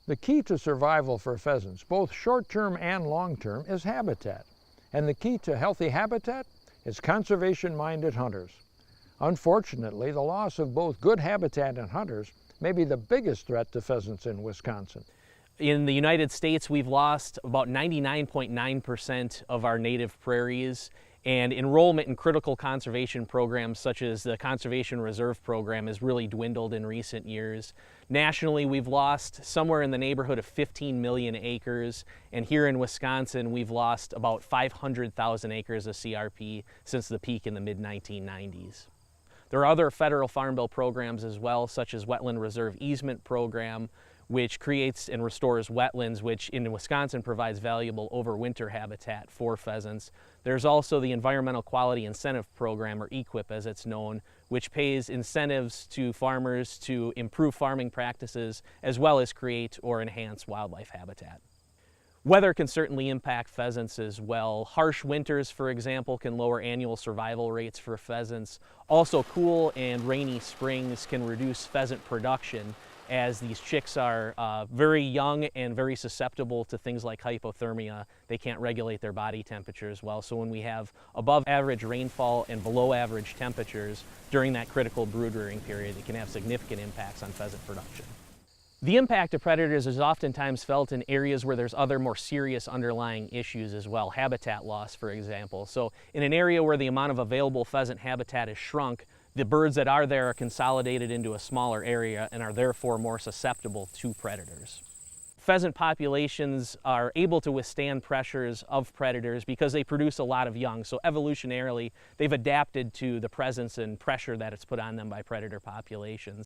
The key to survival for pheasants, both short-term and long-term, is habitat. And the key to healthy habitat is conservation-minded hunters. Unfortunately, the loss of both good habitat and hunters may be the biggest threat to pheasants in Wisconsin. In the United States, we've lost about 99.9% of our native prairies, and enrollment in critical conservation programs such as the Conservation Reserve Program has really dwindled in recent years. Nationally, we've lost somewhere in the neighborhood of 15 million acres, and here in Wisconsin, we've lost about 500,000 acres of CRP since the peak in the mid-1990s. There are other federal Farm Bill programs as well, such as Wetland Reserve Easement Program, which creates and restores wetlands, which in Wisconsin provides valuable overwinter habitat for pheasants. There's also the Environmental Quality Incentive Program, or EQIP as it's known, which pays incentives to farmers to improve farming practices as well as create or enhance wildlife habitat. Weather can certainly impact pheasants as well. Harsh winters, for example, can lower annual survival rates for pheasants. Also, cool and rainy springs can reduce pheasant production, as these chicks are very young and very susceptible to things like hypothermia. They can't regulate their body temperature as well. So when we have above average rainfall and below average temperatures during that critical brood rearing period, it can have significant impacts on pheasant production. The impact of predators is oftentimes felt in areas where there's other more serious underlying issues as well, habitat loss, for example. So in an area where the amount of available pheasant habitat is shrunk, the birds that are there are consolidated into a smaller area and are therefore more susceptible to predators. Pheasant populations are able to withstand pressures of predators because they produce a lot of young. So evolutionarily, they've adapted to the presence and pressure that it's put on them by predator populations.